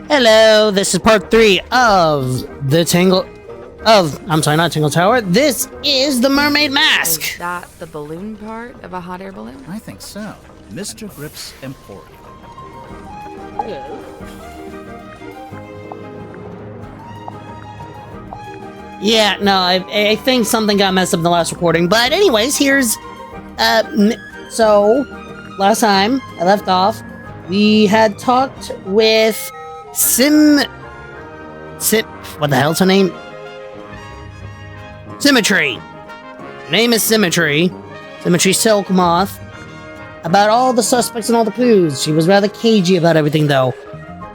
Hello, this is part 3 of the Tangle... I'm sorry, not Tingle Tower. This is the Mermaid Mask! Is that the balloon part of a hot air balloon? I think so. Mr. Gripp's Emporium. Yeah, no, I think something got messed up in the last recording. But anyways, here's... So, last time I left off, we had talked with what the hell's her name? Symmetry. Her name is Symmetry. Symmetry Silk Moth. About all the suspects and all the clues. She was rather cagey about everything, though.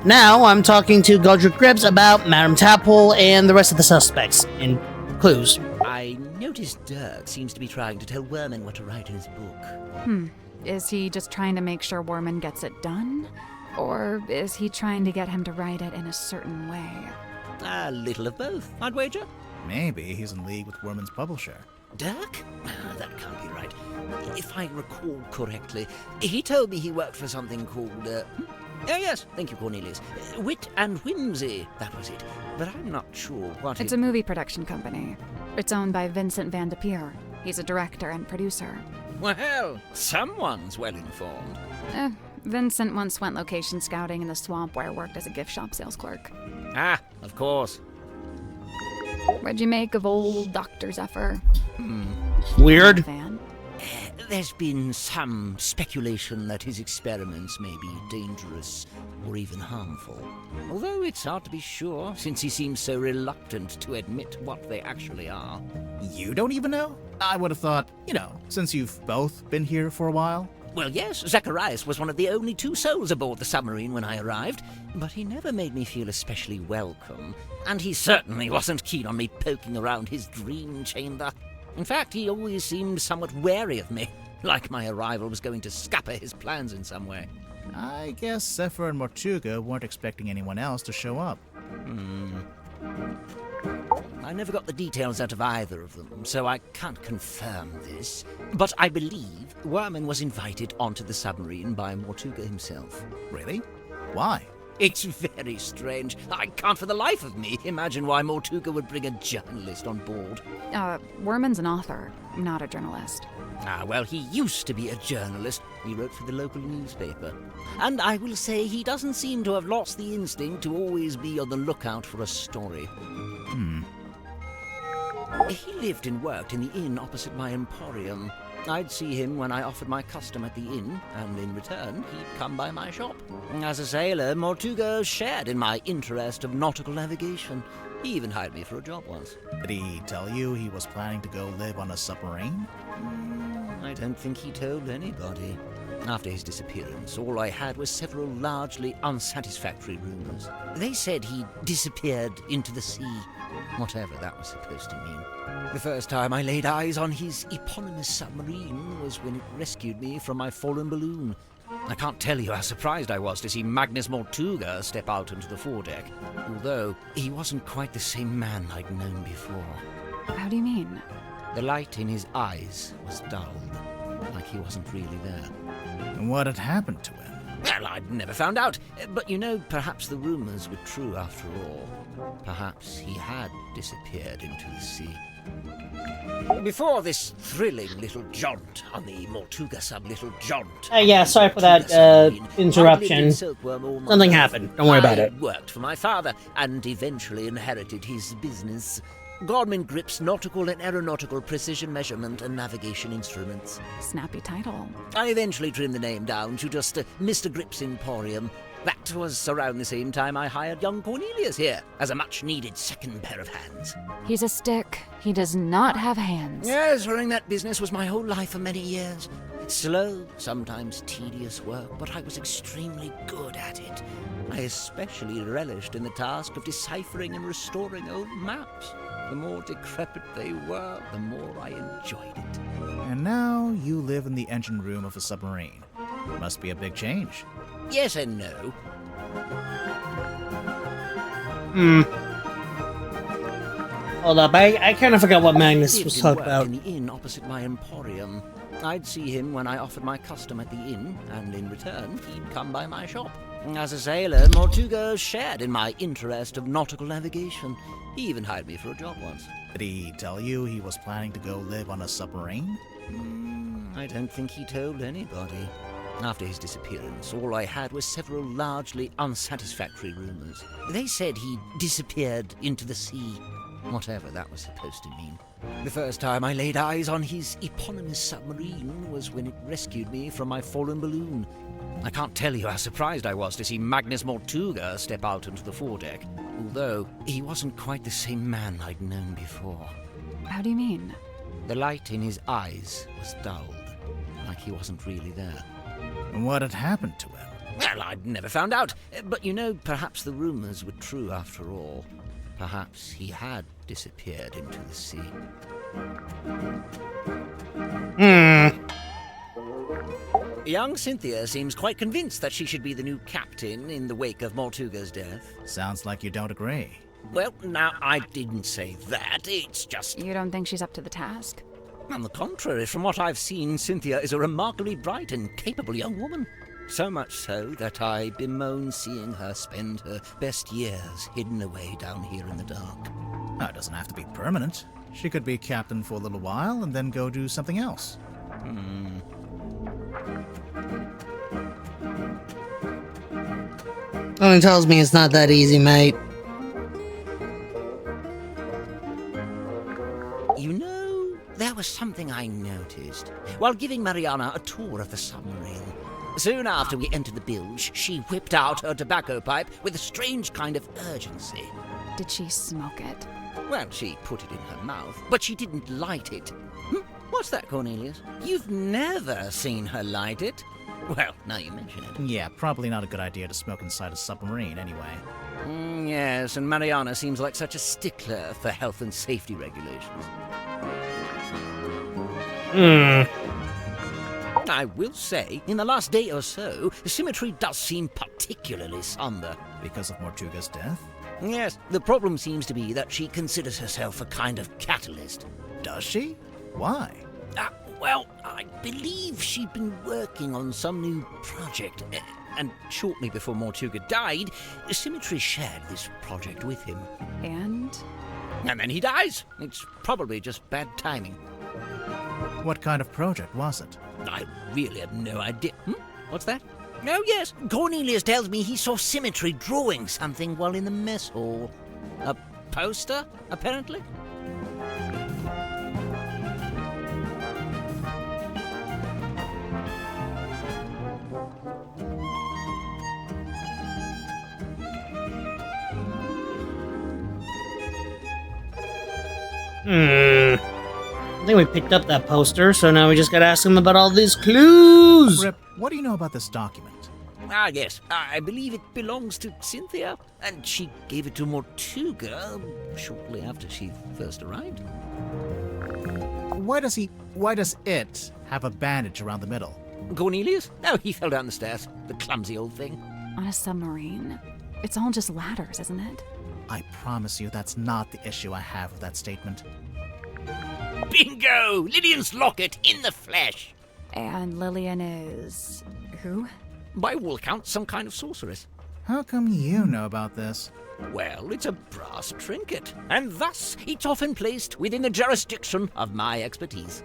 Now, I'm talking to Godrikk about Madame Taphole and the rest of the suspects and clues. I noticed Dirk seems to be trying to tell Werman what to write in his book. Is he just trying to make sure Werman gets it done? Or is he trying to get him to write it in a certain way? A little of both, I'd wager. Maybe he's in league with Werman's publisher. Dirk? That can't be right. If I recall correctly, he told me he worked for something called, Oh yes, thank you, Cornelius. Wit and Whimsy, that was it. But I'm not sure what It's a movie production company. It's owned by Vincent Van de Peer. He's a director and producer. Well, someone's well informed. Vincent once went location scouting in the swamp where I worked as a gift shop sales clerk. Ah, of course. What'd you make of old Dr. Zephyr? Weird. Fan? There's been some speculation that his experiments may be dangerous or even harmful. Although it's hard to be sure, since he seems so reluctant to admit what they actually are. You don't even know? I would have thought, since you've both been here for a while. Well, yes, Zacharias was one of the only 2 souls aboard the submarine when I arrived, but he never made me feel especially welcome, and he certainly wasn't keen on me poking around his dream chamber. In fact, he always seemed somewhat wary of me, like my arrival was going to scupper his plans in some way. I guess Zephyr and Mortuga weren't expecting anyone else to show up. I never got the details out of either of them, so I can't confirm this. But I believe Werman was invited onto the submarine by Mortuga himself. Really? Why? It's very strange. I can't for the life of me imagine why Mortuga would bring a journalist on board. Werman's an author, not a journalist. Well, he used to be a journalist. He wrote for the local newspaper. And I will say he doesn't seem to have lost the instinct to always be on the lookout for a story. He lived and worked in the inn opposite my emporium. I'd see him when I offered my custom at the inn, and in return, he'd come by my shop. As a sailor, Mortuga shared in my interest of nautical navigation. He even hired me for a job once. Did he tell you he was planning to go live on a submarine? I don't think he told anybody. After his disappearance, all I had was several largely unsatisfactory rumors. They said he disappeared into the sea, whatever that was supposed to mean. The first time I laid eyes on his eponymous submarine was when it rescued me from my fallen balloon. I can't tell you how surprised I was to see Magnus Mortuga step out onto the foredeck, although he wasn't quite the same man I'd known before. How do you mean? The light in his eyes was dulled, like he wasn't really there. And what had happened to him? Well, I'd never found out, but perhaps the rumors were true after all. Perhaps he had disappeared into the sea. Before this thrilling little jaunt on the Mortuga Yeah, sorry for that, interruption. Something happened. Don't worry about it. I worked for my father, and eventually inherited his business. Godman Gripp's nautical and aeronautical precision measurement and navigation instruments. Snappy title. I eventually trimmed the name down to just Mr. Gripp's Emporium. That was around the same time I hired young Cornelius here as a much-needed second pair of hands. He's a stick. He does not have hands. Yes, running that business was my whole life for many years. Slow, sometimes tedious work, but I was extremely good at it. I especially relished in the task of deciphering and restoring old maps. The more decrepit they were, the more I enjoyed it. And now you live in the engine room of a submarine. Must be a big change. Yes and no. Hold up, I kind of forgot what Magnus was talking about. In the inn opposite my emporium. I'd see him when I offered my custom at the inn, and in return, he'd come by my shop. As a sailor, Mortuga shared in my interest of nautical navigation. He even hired me for a job once. Did he tell you he was planning to go live on a submarine? I don't think he told anybody. After his disappearance, all I had was several largely unsatisfactory rumors. They said he disappeared into the sea, whatever that was supposed to mean. The first time I laid eyes on his eponymous submarine was when it rescued me from my fallen balloon. I can't tell you how surprised I was to see Magnus Mortuga step out into the foredeck, although he wasn't quite the same man I'd known before. How do you mean? The light in his eyes was dulled, like he wasn't really there. And what had happened to him? Well, I'd never found out, but perhaps the rumors were true after all. Perhaps he had disappeared into the sea. Young Cynthia seems quite convinced that she should be the new captain in the wake of Mortuga's death. Sounds like you don't agree. Well, now, I didn't say that. It's just... You don't think she's up to the task? On the contrary, from what I've seen, Cynthia is a remarkably bright and capable young woman. So much so that I bemoan seeing her spend her best years hidden away down here in the dark. Oh, it doesn't have to be permanent. She could be captain for a little while and then go do something else. Something tells me it's not that easy, mate. There was something I noticed while giving Mariana a tour of the submarine. Soon after we entered the bilge, she whipped out her tobacco pipe with a strange kind of urgency. Did she smoke it? Well, she put it in her mouth, but she didn't light it. What's that, Cornelius? You've never seen her light it? Well, now you mention it. Yeah, probably not a good idea to smoke inside a submarine anyway. Yes, and Mariana seems like such a stickler for health and safety regulations. I will say, in the last day or so, the symmetry does seem particularly somber. Because of Mortuga's death? Yes, the problem seems to be that she considers herself a kind of catalyst. Does she? Why? Well, I believe she'd been working on some new project, and shortly before Mortuga died, Symmetry shared this project with him. And? And then he dies. It's probably just bad timing. What kind of project was it? I really have no idea. What's that? Oh, yes. Cornelius tells me he saw Symmetry drawing something while in the mess hall. A poster, apparently? I think we picked up that poster, so now we just gotta ask him about all these clues! Rip, what do you know about this document? Yes. I believe it belongs to Cynthia, and she gave it to Mortuga shortly after she first arrived. Why does it have a bandage around the middle? Cornelius? No, he fell down the stairs. The clumsy old thing. On a submarine? It's all just ladders, isn't it? I promise you that's not the issue I have with that statement. Bingo! Lillian's locket in the flesh! And Lillian is... who? By all accounts, some kind of sorceress. How come you know about this? Well, it's a brass trinket, and thus it's often placed within the jurisdiction of my expertise.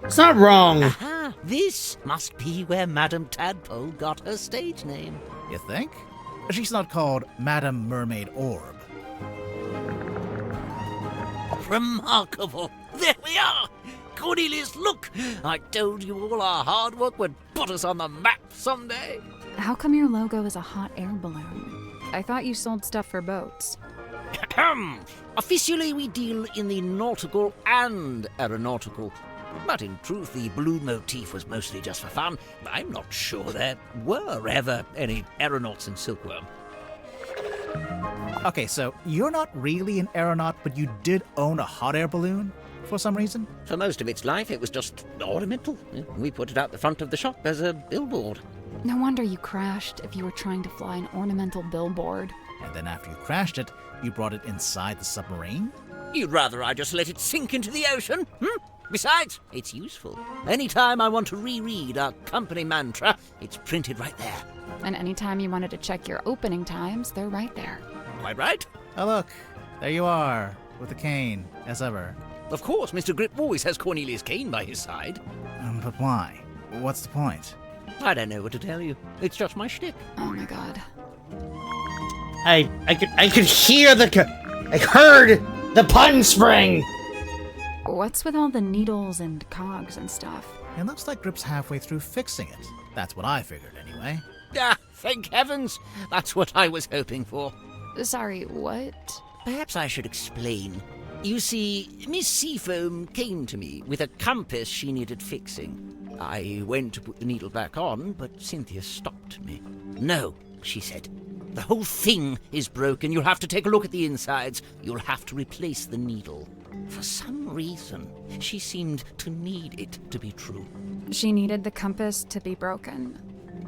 It's not wrong. Aha! This must be where Madame Tadpole got her stage name. You think? She's not called Madame Mermaid Orb. Remarkable! There we are! Cornelius, look! I told you all our hard work would put us on the map someday. How come your logo is a hot air balloon? I thought you sold stuff for boats. Officially, we deal in the nautical and aeronautical. But in truth, the balloon motif was mostly just for fun. I'm not sure there were ever any aeronauts in Silkworm. Okay, so you're not really an aeronaut, but you did own a hot air balloon for some reason? For most of its life, it was just ornamental. We put it out the front of the shop as a billboard. No wonder you crashed if you were trying to fly an ornamental billboard. And then after you crashed it, you brought it inside the submarine? You'd rather I just let it sink into the ocean? Besides, it's useful. Anytime I want to reread our company mantra, it's printed right there. And anytime you wanted to check your opening times, they're right there. Quite right. Oh, look. There you are, with the cane, as ever. Of course, Mr. Grip always has Cornelius Kane by his side. But why? What's the point? I don't know what to tell you. It's just my shtick. Oh my god. I could hear I heard the pun spring! What's with all the needles and cogs and stuff? It looks like Grip's halfway through fixing it. That's what I figured, anyway. Ah, thank heavens! That's what I was hoping for. Sorry, what? Perhaps I should explain. You see, Miss Seafoam came to me with a compass she needed fixing. I went to put the needle back on, but Cynthia stopped me. No, she said. The whole thing is broken. You'll have to take a look at the insides. You'll have to replace the needle. For some reason, she seemed to need it to be true. She needed the compass to be broken.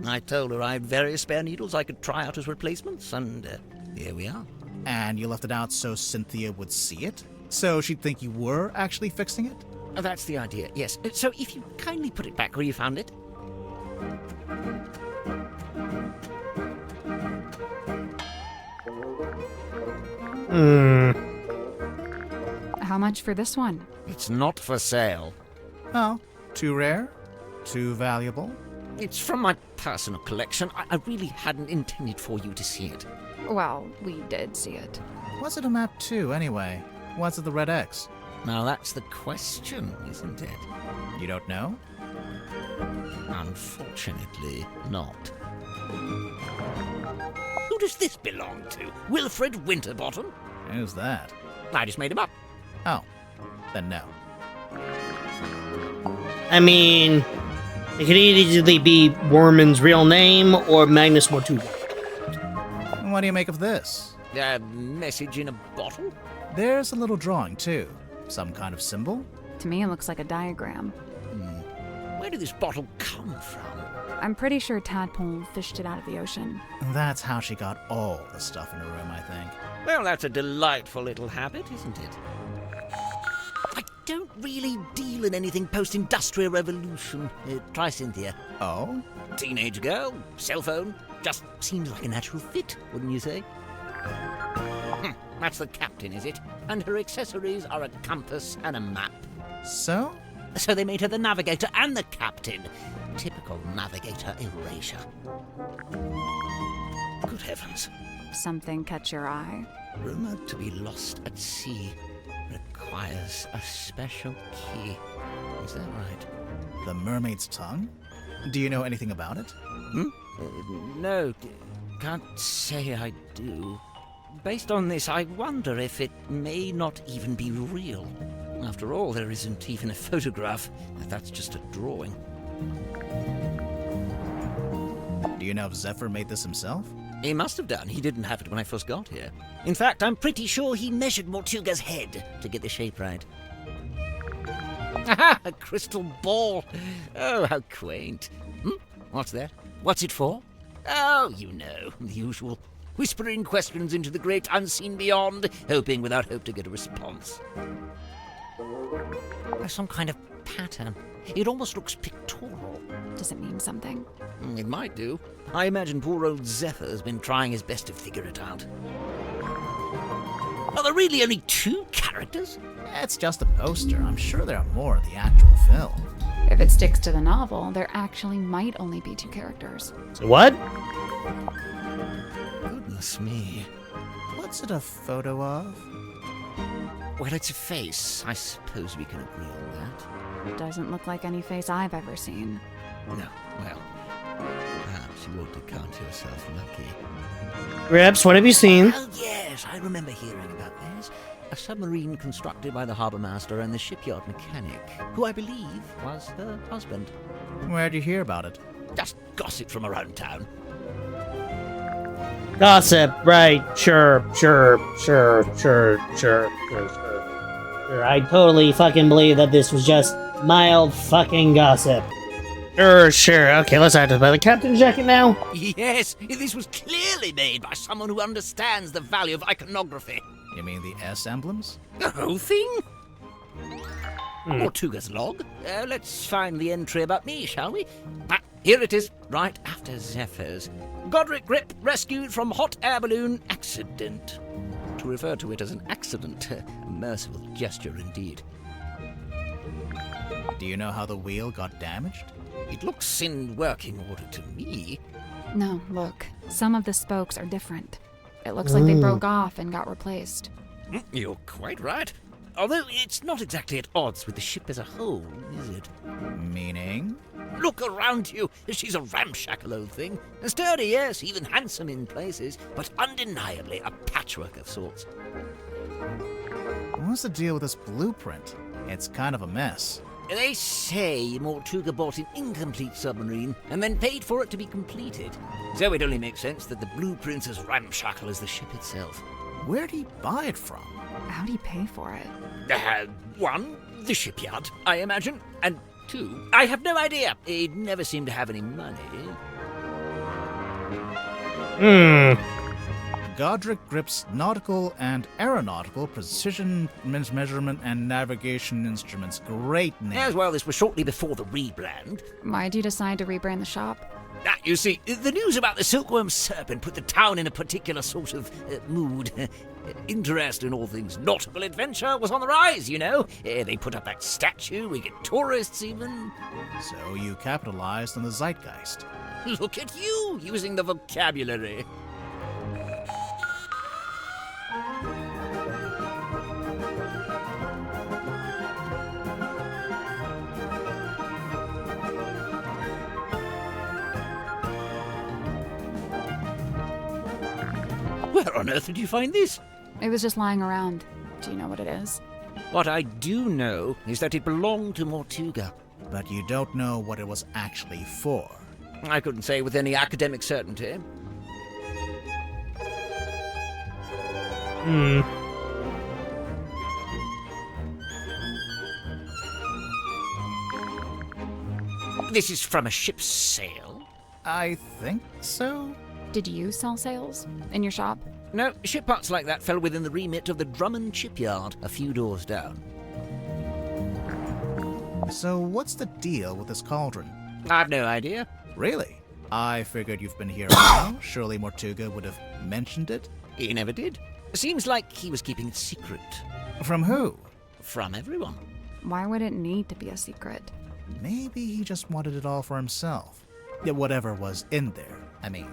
I told her I had various spare needles I could try out as replacements, and here we are. And you left it out so Cynthia would see it? So she'd think you were actually fixing it? That's the idea, yes. So if you kindly put it back where you found it. How much for this one? It's not for sale. Oh, too rare? Too valuable? It's from my personal collection. I really hadn't intended for you to see it. Well, we did see it. What's it a map to, anyway? What's at the red X? Now that's the question, isn't it? You don't know? Unfortunately, not. Who does this belong to? Wilfred Winterbottom? Who's that? I just made him up. Oh, then no. I mean, it could easily be Worman's real name or Magnus Mortuga. What do you make of this? A message in a bottle? There's a little drawing, too. Some kind of symbol? To me, it looks like a diagram. Where did this bottle come from? I'm pretty sure Tadpole fished it out of the ocean. That's how she got all the stuff in her room, I think. Well, that's a delightful little habit, isn't it? I don't really deal in anything post-industrial revolution. Try Cynthia. Oh? Teenage girl, cell phone, just seems like a natural fit, wouldn't you say? That's the captain, is it? And her accessories are a compass and a map. So? So they made her the navigator and the captain. Typical navigator erasure. Good heavens. Something catch your eye? Rumored to be lost at sea. Requires a special key. Is that right? The mermaid's tongue? Do you know anything about it? No, can't say I do. Based on this, I wonder if it may not even be real. After all, there isn't even a photograph. That's just a drawing. Do you know if Zephyr made this himself? He must have done. He didn't have it when I first got here. In fact, I'm pretty sure he measured Mortuga's head to get the shape right. Aha! A crystal ball! Oh, how quaint. What's that? What's it for? Oh, you know, the usual. Whispering questions into the great unseen beyond, hoping without hope to get a response. There's some kind of pattern. It almost looks pictorial. Does it mean something? It might do. I imagine poor old Zephyr's been trying his best to figure it out. Are there really only 2 characters? It's just a poster. I'm sure there are more in the actual film. If it sticks to the novel, there actually might only be 2 characters. So what? Goodness me. What's it a photo of? Well, it's a face. I suppose we can agree on that. Doesn't look like any face I've ever seen. No, well, perhaps you ought to count yourself lucky. Grips, what have you seen? Oh, yes, I remember hearing about this. A submarine constructed by the harbour master and the shipyard mechanic, who I believe was her husband. Where'd you hear about it? Just gossip from around town. Gossip, right, sure. I totally fucking believe that this was just mild fucking gossip. Sure. Okay, let's act about the captain's jacket now. Yes, this was clearly made by someone who understands the value of iconography. You mean the S emblems? The whole thing? Mortuga's log. Let's find the entry about me, shall we? Here it is, right after Zephyr's. Godrikk Grip rescued from hot air balloon accident. To refer to it as an accident, a merciful gesture indeed. Do you know how the wheel got damaged? It looks in working order to me. No, look. Some of the spokes are different. It looks like they broke off and got replaced. You're quite right. Although it's not exactly at odds with the ship as a whole, is it? Meaning? Look around you. She's a ramshackle old thing. Sturdy, yes, even handsome in places, but undeniably a patchwork of sorts. What's the deal with this blueprint? It's kind of a mess. They say Mortuga bought an incomplete submarine and then paid for it to be completed. So it only makes sense that the blueprint's as ramshackle as the ship itself. Where'd he buy it from? How'd he pay for it? One, the shipyard, I imagine. And two, I have no idea. He'd never seemed to have any money. Godrikk Grip's nautical and aeronautical precision measurement and navigation instruments. Great name. As well, this was shortly before the rebrand. Why'd you decide to rebrand the shop? You see, the news about the silkworm serpent put the town in a particular sort of mood. Interest in all things nautical adventure was on the rise, you know. They put up that statue, we get tourists even. So you capitalized on the zeitgeist. Look at you, using the vocabulary. Where on earth did you find this? It was just lying around. Do you know what it is? What I do know is that it belonged to Mortuga. But you don't know what it was actually for. I couldn't say with any academic certainty. This is from a ship's sail. I think so? Did you sell sails in your shop? No, ship parts like that fell within the remit of the Drummond shipyard, a few doors down. So what's the deal with this cauldron? I've no idea. Really? I figured you've been here a while. Surely Mortuga would have mentioned it? He never did. Seems like he was keeping it secret. From who? From everyone. Why would it need to be a secret? Maybe he just wanted it all for himself. Yeah, whatever was in there, I mean.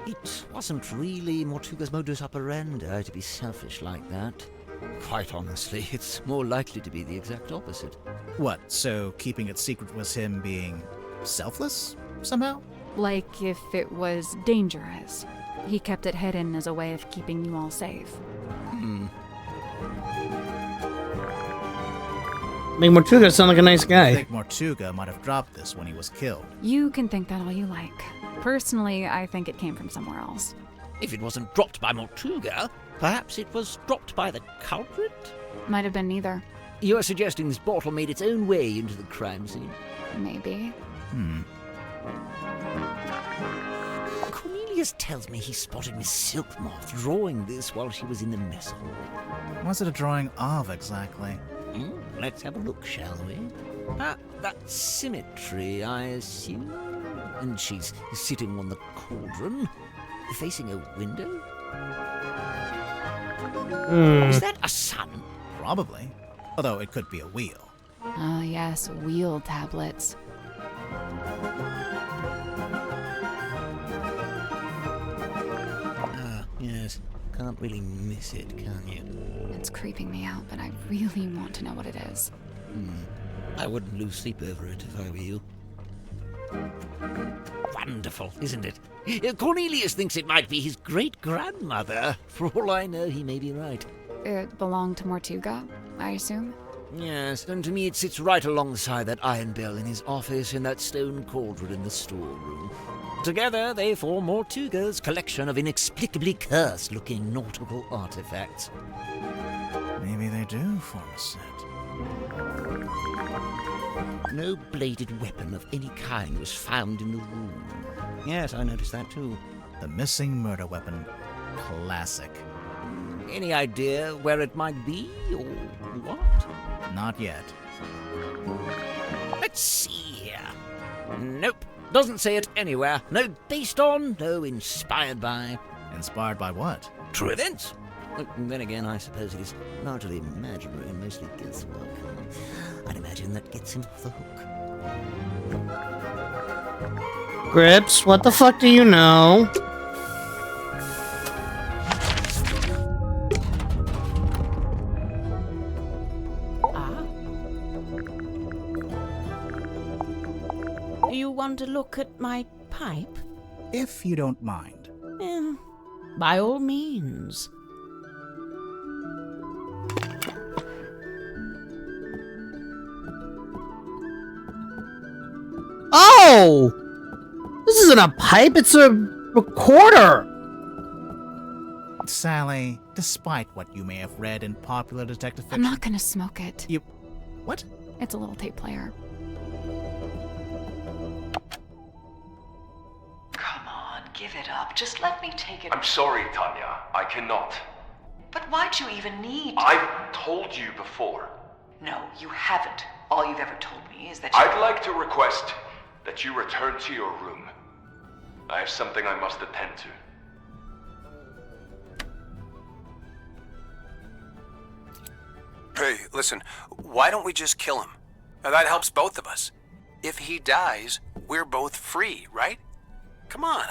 It wasn't really Mortuga's modus operandi to be selfish like that. Quite honestly, it's more likely to be the exact opposite. What, so keeping it secret was him being selfless, somehow? Like if it was dangerous. He kept it hidden as a way of keeping you all safe. Make Mortuga sound like a nice I guy. think Mortuga might have dropped this when he was killed. You can think that all you like. Personally, I think it came from somewhere else. If it wasn't dropped by Mortuga, perhaps it was dropped by the culprit? Might have been neither. You're suggesting this bottle made its own way into the crime scene? Maybe. Cornelius tells me he spotted Miss Silkmoth drawing this while she was in the mess hall. What's it a drawing of, exactly? Let's have a look, shall we? That's symmetry, I assume. And she's sitting on the cauldron, facing a window. Is that a sun? Probably. Although it could be a wheel. Ah, yes, wheel tablets. Yes. Can't really miss it, can you? It's creeping me out, but I really want to know what it is. I wouldn't lose sleep over it if I were you. Wonderful, isn't it? Cornelius thinks it might be his great-grandmother. For all I know, he may be right. It belonged to Mortuga, I assume? Yes, and to me it sits right alongside that iron bell in his office and that stone cauldron in the storeroom. Together, they form Mortuga's collection of inexplicably cursed-looking nautical artifacts. Maybe they do form a set. No bladed weapon of any kind was found in the room. Yes, I noticed that too. The missing murder weapon. Classic. Any idea where it might be, or what? Not yet. Let's see here. Nope. Doesn't say it anywhere. No based on, no inspired by. Inspired by what? True events. Then again, I suppose it is largely imaginary and mostly guesswork. I'd imagine that gets him off the hook. Grips, what the fuck do you know? You want to look at my pipe? If you don't mind. By all means. Oh! This isn't a pipe, it's a recorder! Sally, despite what you may have read in popular detective I'm fiction... not gonna smoke it. You... What? It's a little tape player. Come on, give it up. Just let me take it. I'm sorry, Tanya. I cannot. But why'd you even need... I've told you before. No, you haven't. All you've ever told me is that you... I'd like to request that you return to your room. I have something I must attend to. Hey, listen, why don't we just kill him? Now, that helps both of us. If he dies, we're both free, right? Come on,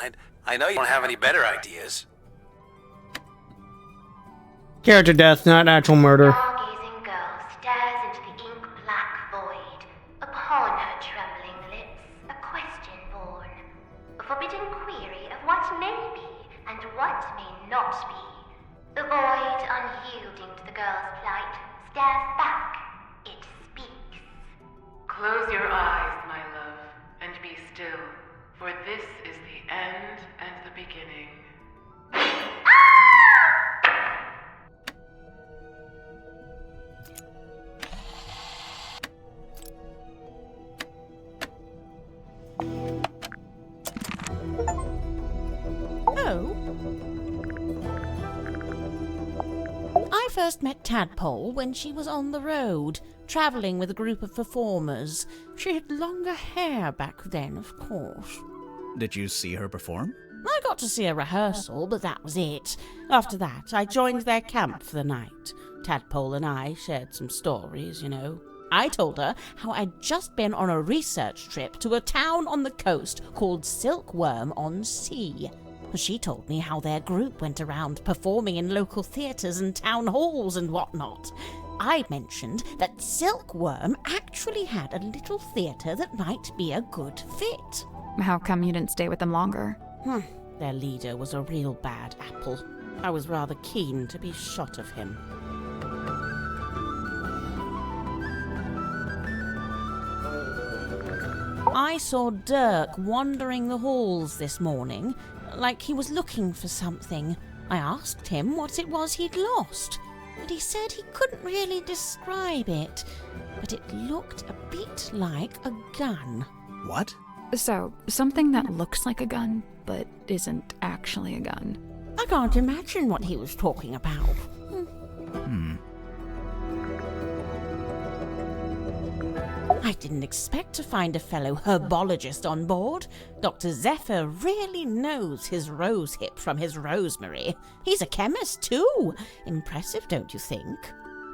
I know you don't have any better ideas. Character death, not actual murder. Stargazing girl stares into the ink-black void. Upon her trembling lips, a question born. A forbidden query of what may be and what may not be. The void, unyielding to the girl's plight, stares back. It speaks. Close your eyes, my love, and be still, for this is the end and the beginning. I first met Tadpole when she was on the road, travelling with a group of performers. She had longer hair back then, of course. Did you see her perform? I got to see a rehearsal, but that was it. After that, I joined their camp for the night. Tadpole and I shared some stories, you know. I told her how I'd just been on a research trip to a town on the coast called Silkworm-on-Sea. She told me how their group went around performing in local theatres and town halls and whatnot. I mentioned that Silkworm actually had a little theatre that might be a good fit. How come you didn't stay with them longer? Their leader was a real bad apple. I was rather keen to be shot of him. I saw Dirk wandering the halls this morning, like he was looking for something. I asked him what it was he'd lost, and he said he couldn't really describe it, but it looked a bit like a gun. What? So, something that looks like a gun, but isn't actually a gun. I can't imagine what he was talking about. I didn't expect to find a fellow herbologist on board. Dr. Zephyr really knows his rosehip from his rosemary. He's a chemist, too. Impressive, don't you think?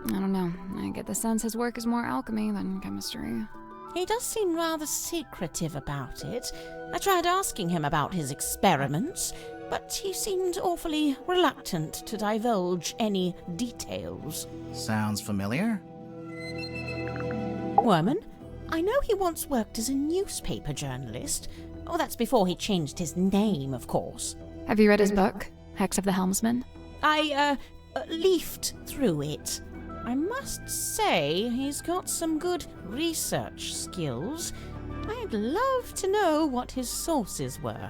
I don't know. I get the sense his work is more alchemy than chemistry. He does seem rather secretive about it. I tried asking him about his experiments, but he seemed awfully reluctant to divulge any details. Sounds familiar? Worman, I know he once worked as a newspaper journalist. Oh, that's before he changed his name, of course. Have you read his book, Hex of the Helmsman? I leafed through it. I must say he's got some good research skills. I'd love to know what his sources were.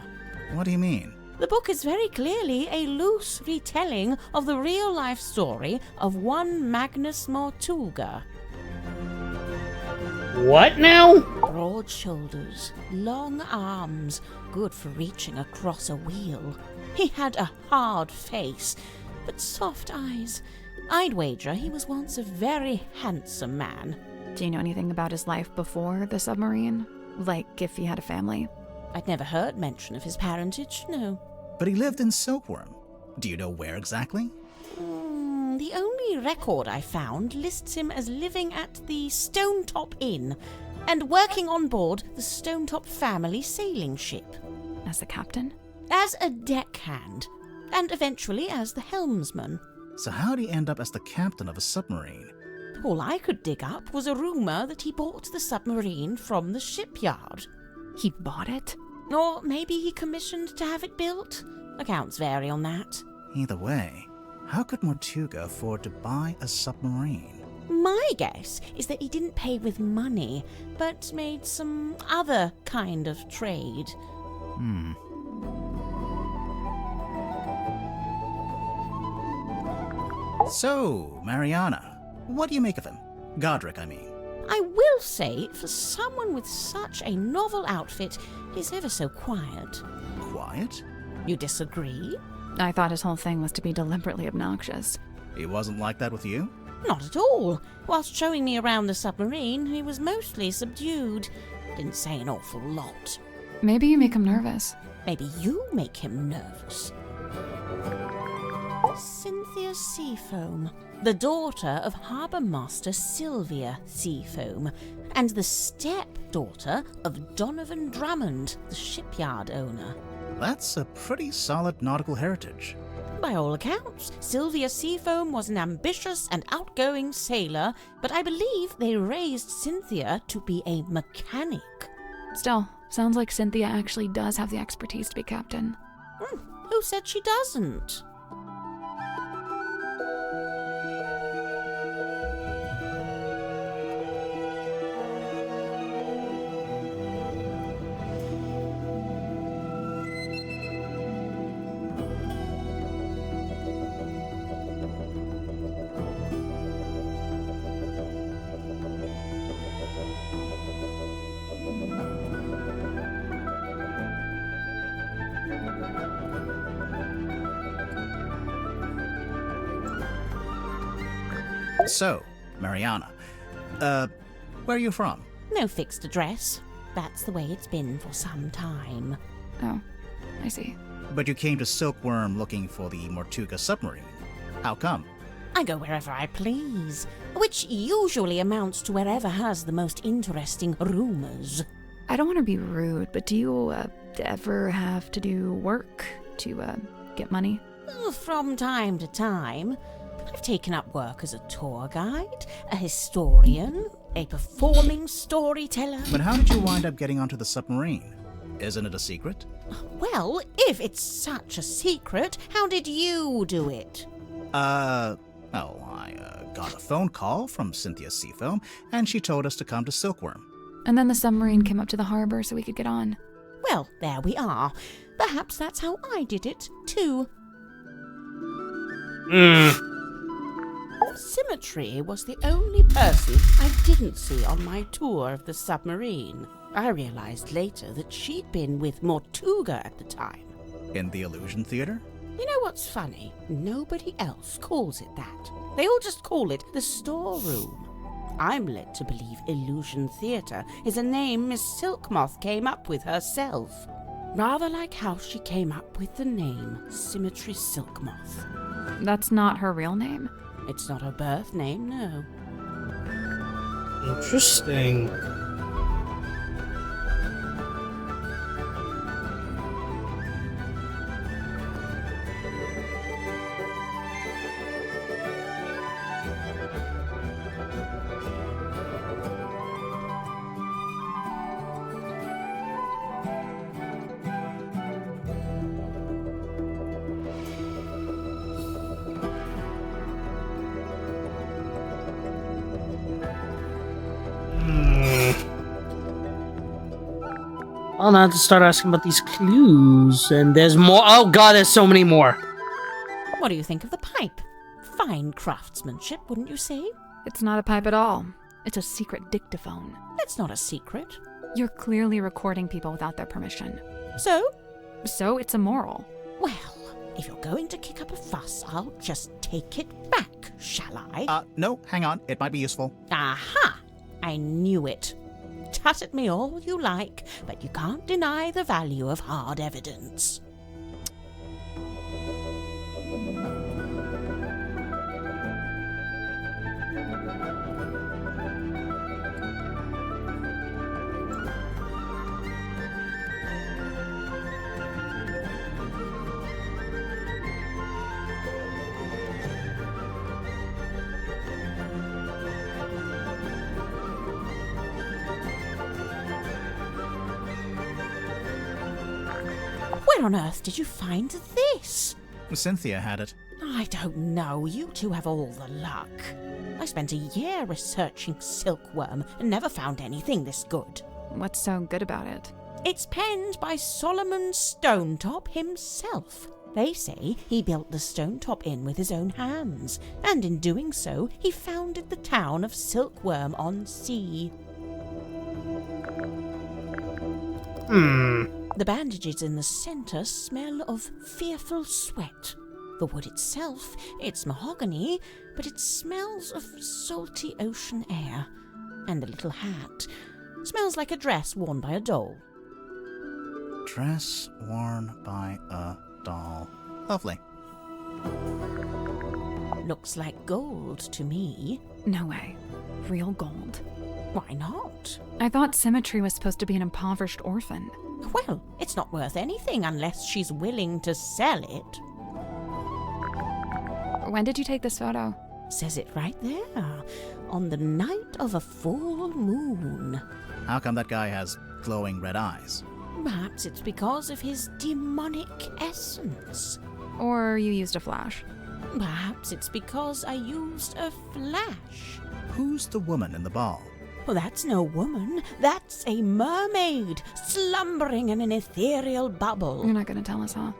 What do you mean? The book is very clearly a loose retelling of the real-life story of one Magnus Mortulga. What now? Broad shoulders, long arms, good for reaching across a wheel. He had a hard face, but soft eyes. I'd wager he was once a very handsome man. Do you know anything about his life before the submarine? Like if he had a family? I'd never heard mention of his parentage, no. But he lived in Silkworm. Do you know where exactly? The only record I found lists him as living at the Stonetop Inn and working on board the Stonetop family sailing ship. As the captain? As a deckhand, and eventually as the helmsman. So how'd he end up as the captain of a submarine? All I could dig up was a rumor that he bought the submarine from the shipyard. He bought it? Or maybe he commissioned to have it built. Accounts vary on that. Either way, how could Mortuga afford to buy a submarine? My guess is that he didn't pay with money, but made some other kind of trade. So, Mariana, what do you make of him? Godrikk, I mean. I will say, for someone with such a novel outfit, he's ever so quiet. Quiet? You disagree? I thought his whole thing was to be deliberately obnoxious. He wasn't like that with you? Not at all. Whilst showing me around the submarine, he was mostly subdued. Didn't say an awful lot. Maybe you make him nervous. Maybe you make him nervous. Cynthia Seafoam, the daughter of Harbour Master Sylvia Seafoam, and the stepdaughter of Donovan Drummond, the shipyard owner. That's a pretty solid nautical heritage. By all accounts, Sylvia Seafoam was an ambitious and outgoing sailor, but I believe they raised Cynthia to be a mechanic. Still, sounds like Cynthia actually does have the expertise to be captain. Who said she doesn't? So, Mariana, where are you from? No fixed address. That's the way it's been for some time. Oh, I see. But you came to Silkworm looking for the Mortuga submarine. How come? I go wherever I please, which usually amounts to wherever has the most interesting rumors. I don't want to be rude, but do you ever have to do work to get money? From time to time. I've taken up work as a tour guide, a historian, a performing storyteller. But how did you wind up getting onto the submarine? Isn't it a secret? Well, if it's such a secret, how did you do it? I got a phone call from Cynthia Seafoam, and she told us to come to Silkworm. And then the submarine came up to the harbor so we could get on. Well, there we are. Perhaps that's how I did it, too. Symmetry was the only person I didn't see on my tour of the submarine. I realized later that she'd been with Mortuga at the time. In the Illusion Theater? You know what's funny? Nobody else calls it that. They all just call it the storeroom. I'm led to believe Illusion Theater is a name Miss Silkmoth came up with herself. Rather like how she came up with the name Symmetry Silkmoth. That's not her real name? It's not her birth name, no. Interesting. I'll now have to start asking about these clues, and there's more. Oh god, there's so many more. What do you think of the pipe? Fine craftsmanship, wouldn't you say? It's not a pipe at all. It's a secret dictaphone. That's not a secret. You're clearly recording people without their permission. So? So it's immoral. Well, if you're going to kick up a fuss, I'll just take it back, shall I? No, hang on. It might be useful. Aha! I knew it. Tut at me all you like, but you can't deny the value of hard evidence. Where on earth did you find this? Cynthia had it. I don't know. You two have all the luck. I spent a year researching silkworm and never found anything this good. What's so good about it? It's penned by Solomon Stonetop himself. They say he built the Stonetop Inn with his own hands, and in doing so, he founded the town of Silkworm-on-Sea. The bandages in the centre smell of fearful sweat. The wood itself, it's mahogany, but it smells of salty ocean air. And the little hat smells like a dress worn by a doll. Dress worn by a doll. Lovely. Looks like gold to me. No way. Real gold. Why not? I thought Symmetry was supposed to be an impoverished orphan. Well, it's not worth anything unless she's willing to sell it. When did you take this photo? Says it right there. On the night of a full moon. How come that guy has glowing red eyes? Perhaps it's because of his demonic essence. Or you used a flash? Perhaps it's because I used a flash. Who's the woman in the ball? Well, that's no woman. That's a mermaid, slumbering in an ethereal bubble. You're not gonna tell us, huh?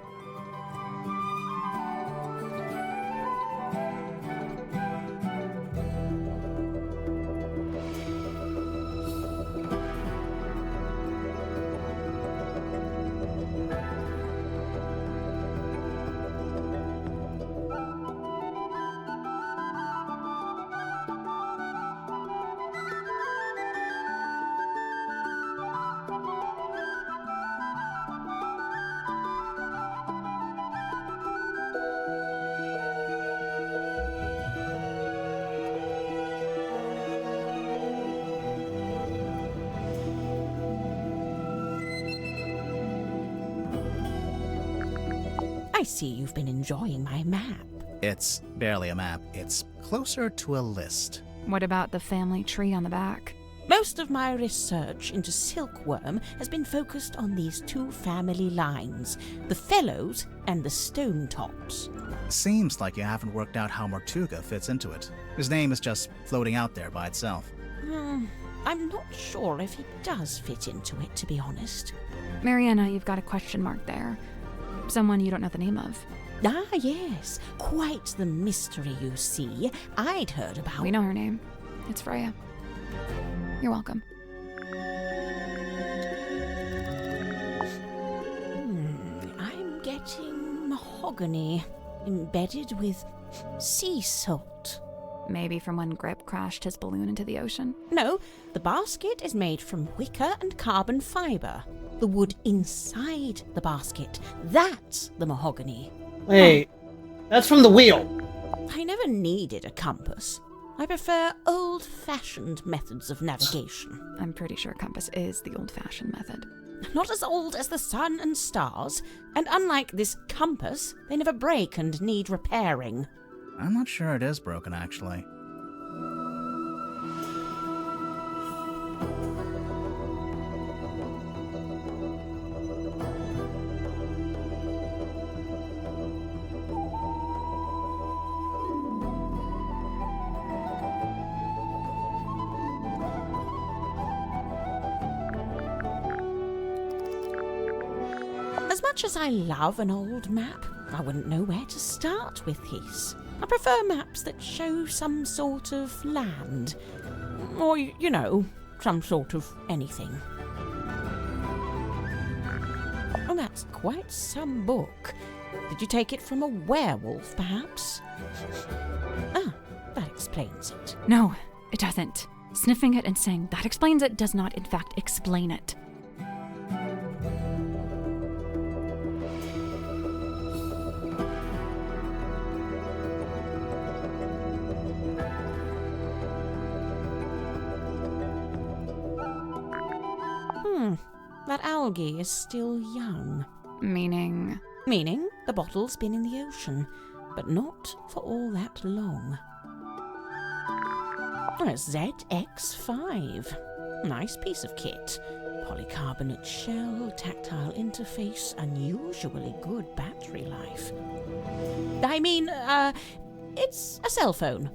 I see you've been enjoying my map. It's barely a map. It's closer to a list. What about the family tree on the back? Most of my research into silkworm has been focused on these two family lines, the Fellows and the Stonetops. Seems like you haven't worked out how Mortuga fits into it. His name is just floating out there by itself. I'm not sure if he does fit into it, to be honest. Mariana, you've got a question mark there. Someone you don't know the name of. Ah, yes. Quite the mystery, you see. I'd heard about... We know her name. It's Freya. You're welcome. I'm getting mahogany embedded with sea salt. Maybe from when Grip crashed his balloon into the ocean? No, the basket is made from wicker and carbon fibre. The wood inside the basket, that's the mahogany. Wait, that's from the wheel. I never needed a compass. I prefer old-fashioned methods of navigation. I'm pretty sure a compass is the old-fashioned method. Not as old as the sun and stars, and unlike this compass, they never break and need repairing. I'm not sure it is broken, actually. As much as I love an old map, I wouldn't know where to start with these. I prefer maps that show some sort of land. Or, you know, some sort of anything. Oh, that's quite some book. Did you take it from a werewolf, perhaps? Ah, that explains it. No, it doesn't. Sniffing it and saying, that explains it, does not in fact explain it. That algae is still young. Meaning? Meaning the bottle's been in the ocean, but not for all that long. A ZX5. Nice piece of kit. Polycarbonate shell, tactile interface, unusually good battery life. I mean, it's a cell phone.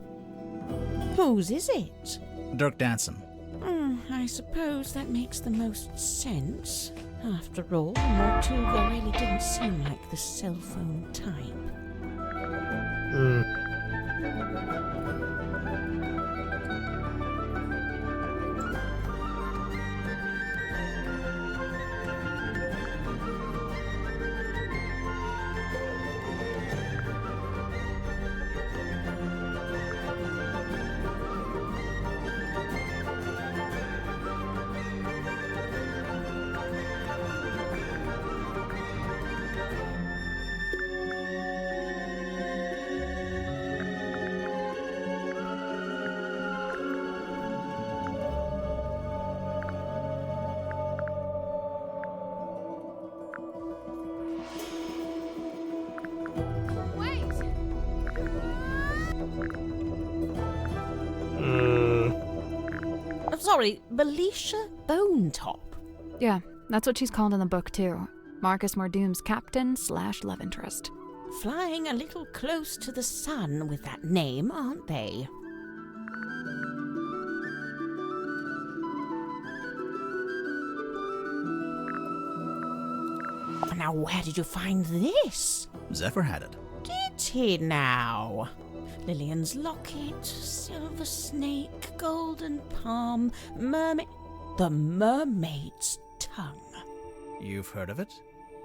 Whose is it? Dirk Danson. I suppose that makes the most sense. After all, Mortuga really didn't seem like the cell phone type. Sorry, Belisha Bonetop. Yeah, that's what she's called in the book too. Marcus Mordoom's captain/love interest. Flying a little close to the sun with that name, aren't they? Now, where did you find this? Zephyr had it. Did he now? Lillian's locket, silver snake, golden palm, mermaid... The mermaid's tongue. You've heard of it?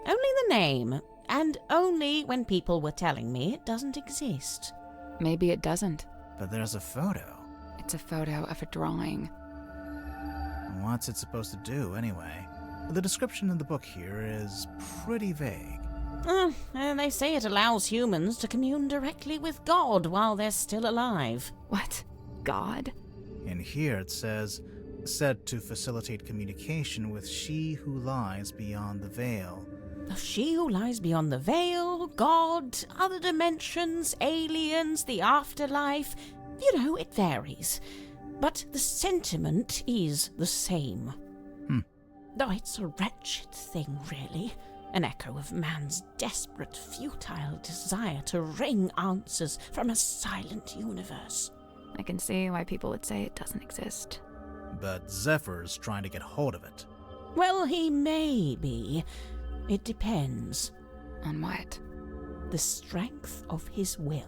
Only the name, and only when people were telling me it doesn't exist. Maybe it doesn't. But there's a photo. It's a photo of a drawing. What's it supposed to do, anyway? The description in the book here is pretty vague. And they say it allows humans to commune directly with God while they're still alive. What? God? In here it says, said to facilitate communication with she who lies beyond the veil. She who lies beyond the veil, God, other dimensions, aliens, the afterlife. You know, it varies. But the sentiment is the same. Though it's a wretched thing, really. An echo of man's desperate, futile desire to wring answers from a silent universe. I can see why people would say it doesn't exist. But Zephyr's trying to get hold of it. Well, he may be. It depends. On what? The strength of his will.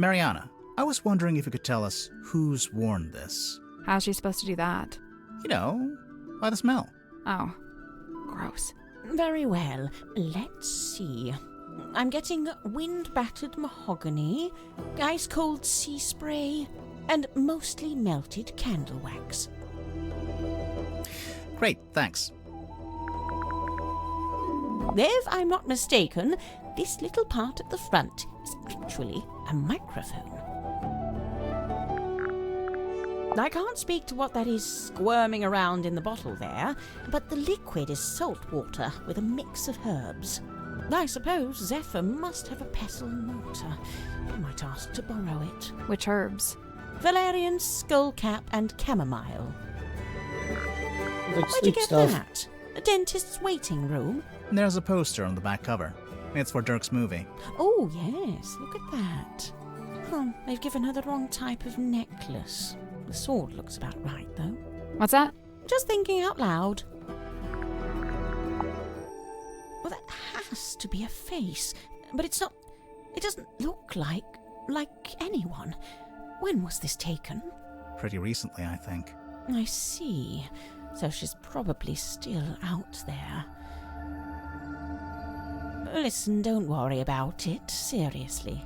Mariana, I was wondering if you could tell us who's worn this. How's she supposed to do that? You know, by the smell. Oh, gross. Very well. Let's see. I'm getting wind-battered mahogany, ice-cold sea spray, and mostly melted candle wax. Great, thanks. If I'm not mistaken, this little part at the front is actually a microphone. I can't speak to what that is squirming around in the bottle there, but the liquid is salt water with a mix of herbs. I suppose Zephyr must have a pestle mortar. I might ask to borrow it. Which herbs? Valerian, skullcap, and chamomile. Like Where'd you sweet get stuff. that? A dentist's waiting room? There's a poster on the back cover. It's for Dirk's movie. Oh, yes, look at that. They've given her the wrong type of necklace. The sword looks about right, though. What's that? Just thinking out loud. Well, that has to be a face, but it's not... It doesn't look like anyone. When was this taken? Pretty recently, I think. I see. So she's probably still out there. Listen, don't worry about it, seriously.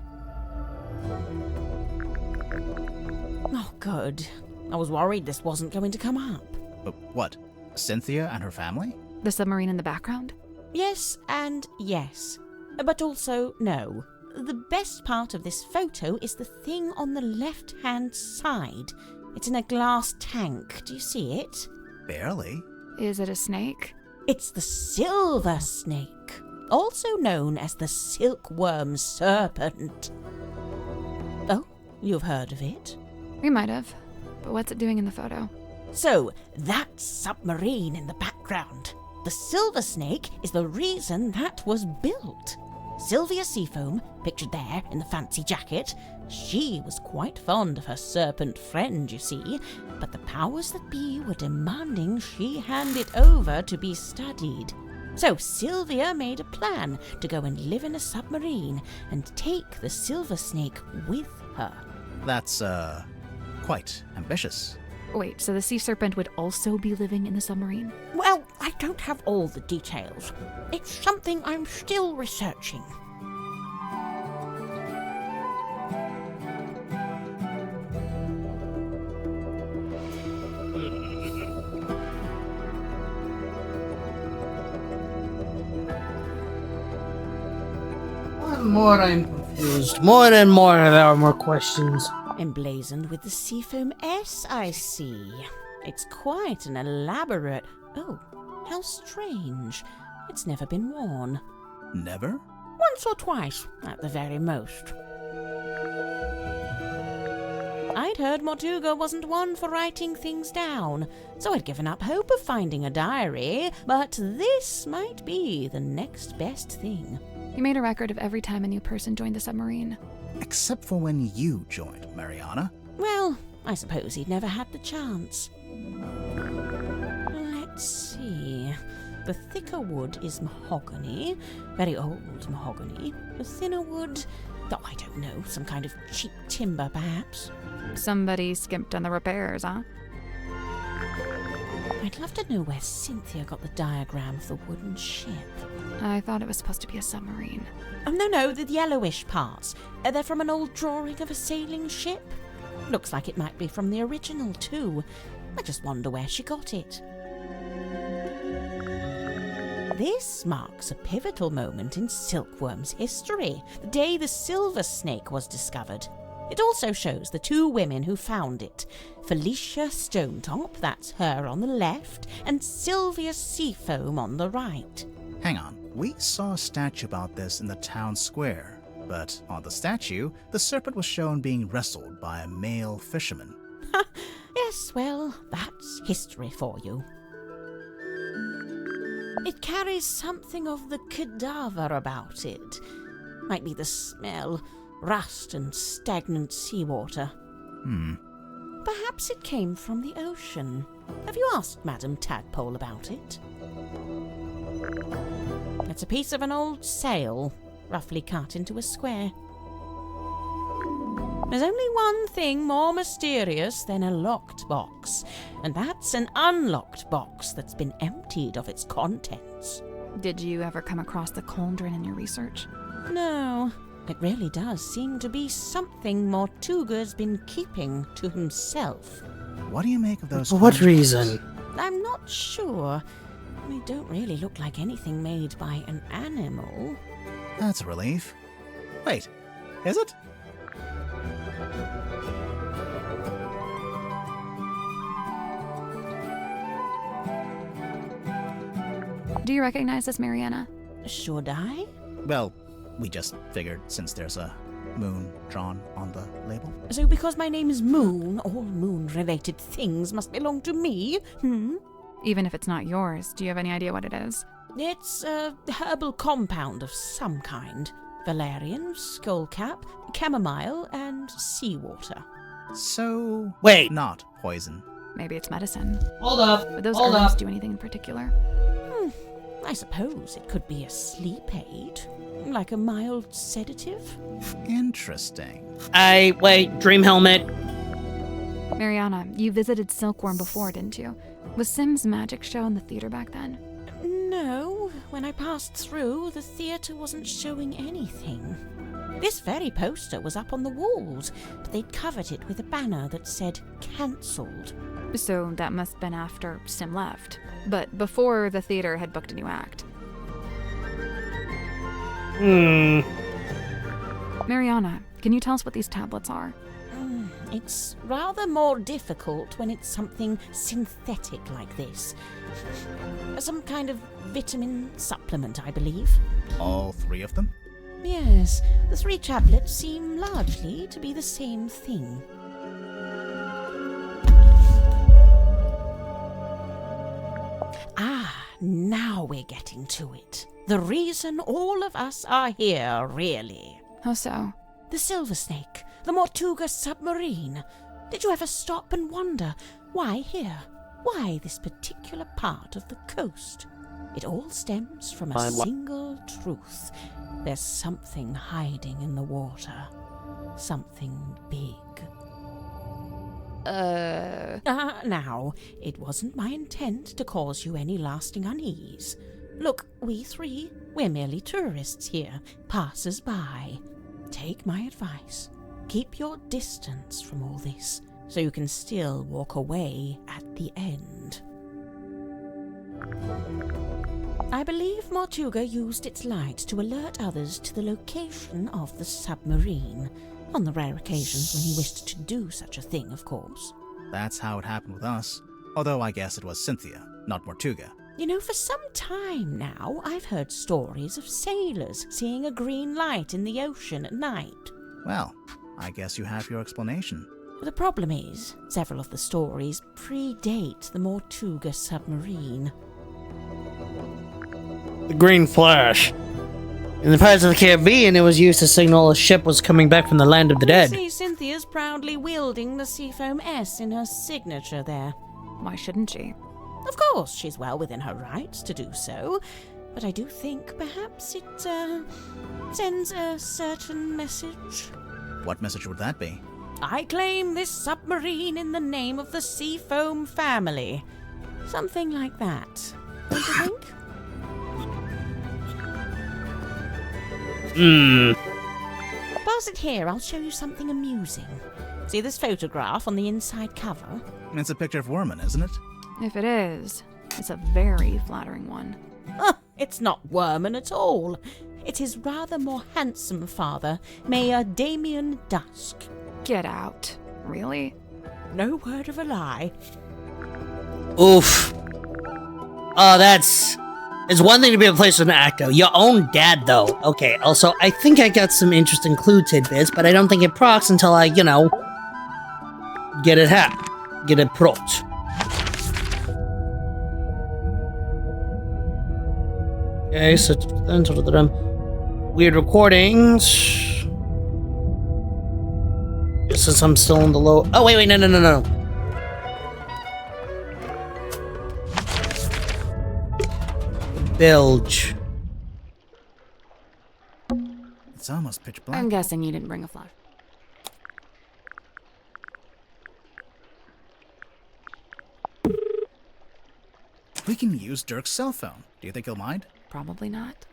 Oh, good. I was worried this wasn't going to come up. But what? Cynthia and her family? The submarine in the background? Yes and yes. But also no. The best part of this photo is the thing on the left-hand side. It's in a glass tank. Do you see it? Barely. Is it a snake? It's the silver snake, also known as the silkworm serpent. Oh, you've heard of it? We might have. But what's it doing in the photo? So, that submarine in the background. The silver snake is the reason that was built. Sylvia Seafoam, pictured there in the fancy jacket, she was quite fond of her serpent friend, you see, but the powers that be were demanding she hand it over to be studied. So Sylvia made a plan to go and live in a submarine and take the silver snake with her. That's, quite ambitious. Wait, so the sea serpent would also be living in the submarine? Well, I don't have all the details. It's something I'm still researching. More I'm confused. More and more there are more questions. Emblazoned with the Seafoam S, I see. It's quite an elaborate... Oh, how strange. It's never been worn. Never? Once or twice, at the very most. I'd heard Mortuga wasn't one for writing things down, so I'd given up hope of finding a diary, but this might be the next best thing. You made a record of every time a new person joined the submarine. Except for when you joined, Mariana. Well, I suppose he'd never had the chance. Let's see. The thicker wood is mahogany, very old mahogany. The thinner wood, oh, I don't know, some kind of cheap timber, perhaps. Somebody skimped on the repairs, huh? I'd love to know where Cynthia got the diagram of the wooden ship. I thought it was supposed to be a submarine. Oh, no, the yellowish parts. They're from an old drawing of a sailing ship. Looks like it might be from the original, too. I just wonder where she got it. This marks a pivotal moment in Silkworm's history, the day the silver snake was discovered. It also shows the two women who found it. Felicia Stonetop, that's her on the left, and Sylvia Seafoam on the right. Hang on. We saw a statue about this in the town square, but on the statue, the serpent was shown being wrestled by a male fisherman. Yes, well, that's history for you. It carries something of the cadaver about it. Might be the smell, rust and stagnant seawater. Perhaps it came from the ocean. Have you asked Madame Tadpole about it? It's a piece of an old sail, roughly cut into a square. There's only one thing more mysterious than a locked box, and that's an unlocked box that's been emptied of its contents. Did you ever come across the cauldron in your research? No, it really does seem to be something Mortuga's been keeping to himself. What do you make of those? For what reason? I'm not sure. They don't really look like anything made by an animal. That's a relief. Wait, is it? Do you recognize this, Mariana? Should I? Well, we just figured since there's a moon drawn on the label. So because my name is Moon, all moon-related things must belong to me, Even if it's not yours, do you have any idea what it is? It's a herbal compound of some kind. Valerian, skullcap, chamomile, and seawater. So... Wait. Not poison. Maybe it's medicine. Hold up. Would those Hold herbs up. do anything in particular? I suppose it could be a sleep aid, like a mild sedative. Interesting. Wait, dream helmet. Mariana, you visited Silkworm before, didn't you? Was Sim's magic show in the theater back then? No, when I passed through, the theatre wasn't showing anything. This very poster was up on the walls, but they'd covered it with a banner that said cancelled. So that must have been after Sim left, but before the theater had booked a new act. Mariana, can you tell us what these tablets are? It's rather more difficult when it's something synthetic like this. Some kind of vitamin supplement, I believe. All 3 of them? Yes, the 3 tablets seem largely to be the same thing. Ah, now we're getting to it. The reason all of us are here, really. How so? The Silver Snake, the Mortuga submarine. Did you ever stop and wonder, why here? Why this particular part of the coast? It all stems from a single truth. There's something hiding in the water. Something big. Now, it wasn't my intent to cause you any lasting unease. Look, we 3, we're merely tourists here, passers-by. Take my advice. Keep your distance from all this, so you can still walk away at the end. I believe Mortuga used its light to alert others to the location of the submarine, on the rare occasions when he wished to do such a thing, of course. That's how it happened with us. Although I guess it was Cynthia, not Mortuga. You know, for some time now, I've heard stories of sailors seeing a green light in the ocean at night. Well, I guess you have your explanation. The problem is, several of the stories predate the Mortuga submarine. The green flash. In the Pirates of the Caribbean, it was used to signal a ship was coming back from the land of the dead. See, Cynthia's proudly wielding the Seafoam S in her signature there. Why shouldn't she? Of course, she's well within her rights to do so, but I do think perhaps it, sends a certain message. What message would that be? I claim this submarine in the name of the Seafoam family. Something like that. Don't you think? Pass it here, I'll show you something amusing. See this photograph on the inside cover? It's a picture of Worman, isn't it? If it is, it's a very flattering one. It's not Worman at all. It's his rather more handsome father, Mayor Damien Dusk. Get out. Really? No word of a lie. Oof. Oh, it's one thing to be replaced with an actor. Your own dad, though. Okay, also, I think I got some interesting clue tidbits, but I don't think it procs until I, get it propped. Okay, so weird recordings. Since I'm still in the low. Oh wait, no. Bilge. It's almost pitch black. I'm guessing you didn't bring a flash. We can use Dirk's cell phone. Do you think he'll mind? Probably not.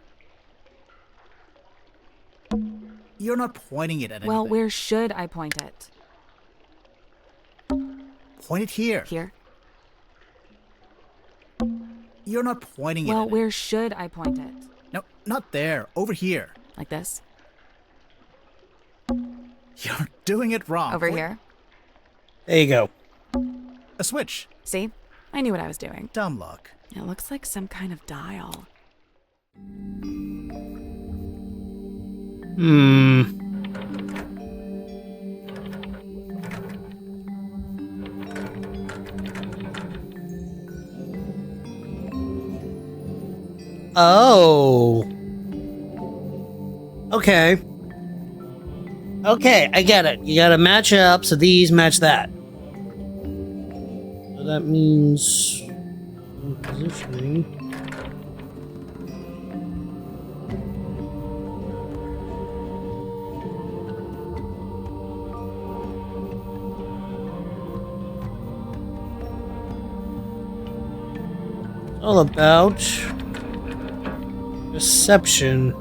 You're not pointing it at anything. Well, where should I point it? Point it here. Here? You're not pointing it Well, at where should I point it? No, not there. Over here. Like this? You're doing it wrong. Over here? There you go. A switch. See? I knew what I was doing. Dumb luck. It looks like some kind of dial. Oh. Okay. Okay, I get it. You gotta match up so these match that. So that means positioning. All about deception.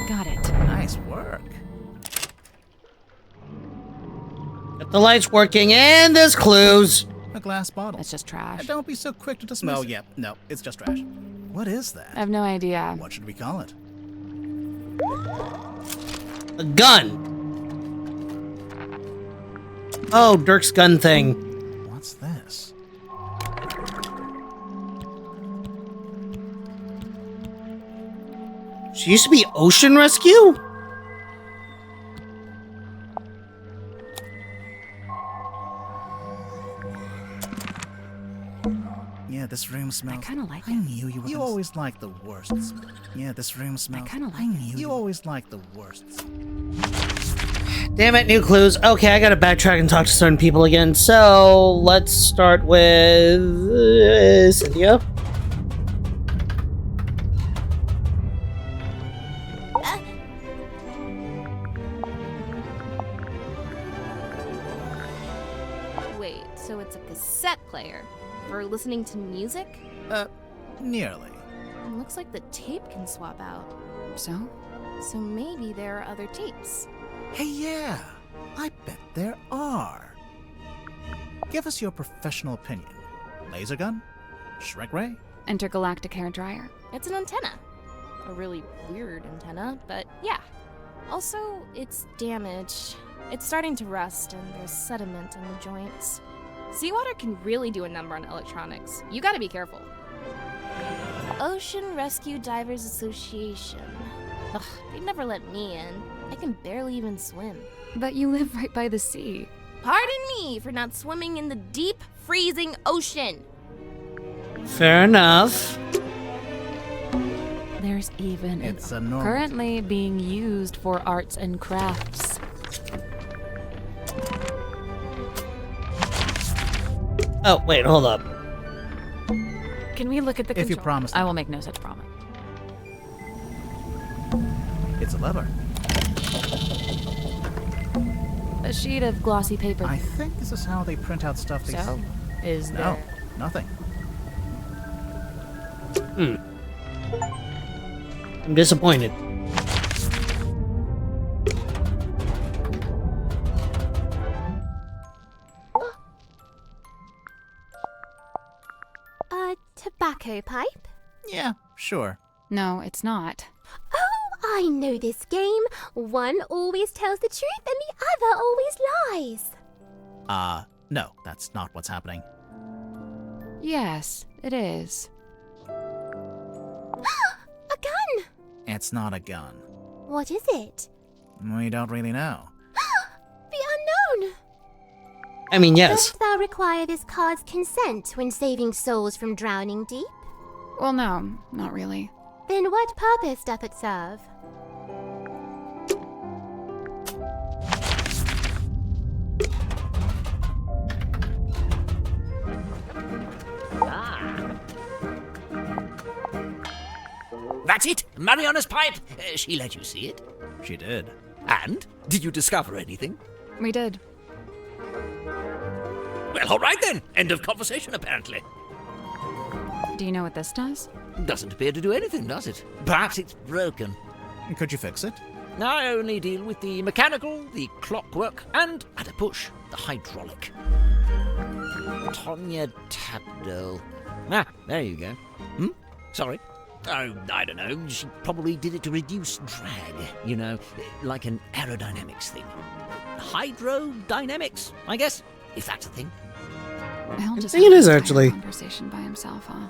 Got it. Nice work. Got the lights working, and there's clues. A glass bottle. That's just trash. Don't be so quick to dismiss it. Yeah, no, it's just trash. What is that? I have no idea. What should we call it? A gun. Oh, Dirk's gun thing. What's this? She used to be Ocean Rescue? Yeah, this room smells. I kinda like I it. knew you were. You always like the worst. Yeah, this room smells. kinda like I knew it. you always like the worst. Damn it, new clues. Okay, I gotta backtrack and talk to certain people again. So, let's start with Cynthia. Wait, so it's a cassette player for listening to music? Nearly. Looks like the tape can swap out. So? So maybe there are other tapes. Hey, yeah. I bet there are. Give us your professional opinion. Laser gun? Shrek ray? Intergalactic hair dryer. It's an antenna. A really weird antenna, but yeah. Also, it's damaged. It's starting to rust, and there's sediment in the joints. Seawater can really do a number on electronics. You gotta be careful. Ocean Rescue Divers Association. Ugh, they'd never let me in. I can barely even swim. But you live right by the sea. Pardon me for not swimming in the deep, freezing ocean. Fair enough. There's even It's an a normal. currently being used for arts and crafts. Oh, wait, hold up. Can we look at the If you control? promise. I will make no such promise. It's a lever. A sheet of glossy paper. I think this is how they print out stuff. They So, is No, there... nothing. I'm disappointed. Tobacco pipe? Yeah, sure. No, it's not. Oh, I know this game. One always tells the truth and the other always lies. No, that's not what's happening. Yes, it is. A gun! It's not a gun. What is it? We don't really know. The unknown! I mean, yes. Dost thou require this card's consent when saving souls from drowning deep? Well, no, not really. Then what purpose doth it serve? That's it! Mariana's pipe! She let you see it? She did. And? Did you discover anything? We did. Well, all right then. End of conversation, apparently. Do you know what this does? Doesn't appear to do anything, does it? Perhaps it's broken. Could you fix it? I only deal with the mechanical, the clockwork, and, at a push, the hydraulic. Tonya Tabdole. Ah, there you go. Sorry. Oh, I don't know. She probably did it to reduce drag, you know, like an aerodynamics thing. Hydrodynamics, I guess, if that's a thing. He'll just think it have is, this actually. entire conversation by himself, huh?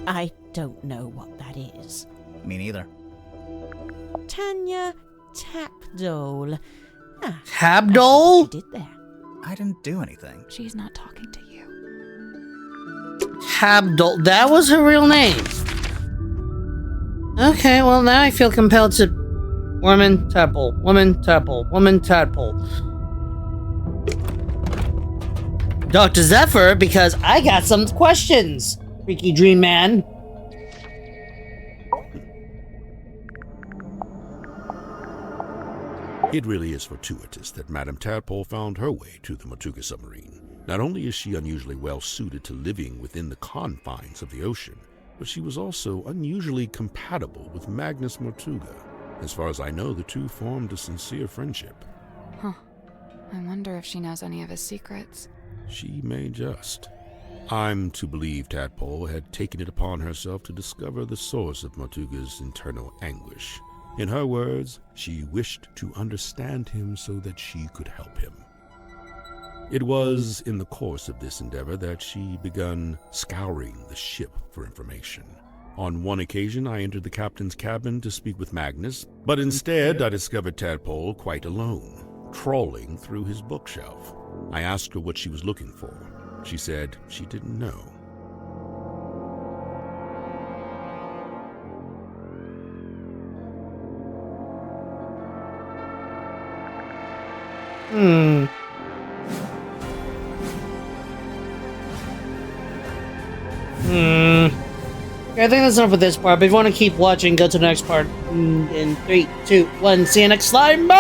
I don't know what that is. Me neither. Tanya Tapdole. Tabdole? What she did there. I didn't do anything. She's not talking to you. Tabdole. That was her real name. Okay, well now I feel compelled to... Woman, tadpole. Woman, tadpole. Woman, tadpole. Dr. Zephyr, because I got some questions. Freaky Dream Man. It really is fortuitous that Madame Tadpole found her way to the Matuga submarine. Not only is she unusually well suited to living within the confines of the ocean, but she was also unusually compatible with Magnus Mortuga. As far as I know, the two formed a sincere friendship. Huh. I wonder if she knows any of his secrets. She may just. I'm to believe Tadpole had taken it upon herself to discover the source of Mortuga's internal anguish. In her words, she wished to understand him so that she could help him. It was in the course of this endeavor that she began scouring the ship for information. On one occasion, I entered the captain's cabin to speak with Magnus, but instead I discovered Tadpole quite alone, trawling through his bookshelf. I asked her what she was looking for. She said she didn't know. Okay, I think that's enough for this part, but if you want to keep watching, go to the next part. In 3, 2, 1, see you next slime. Bye!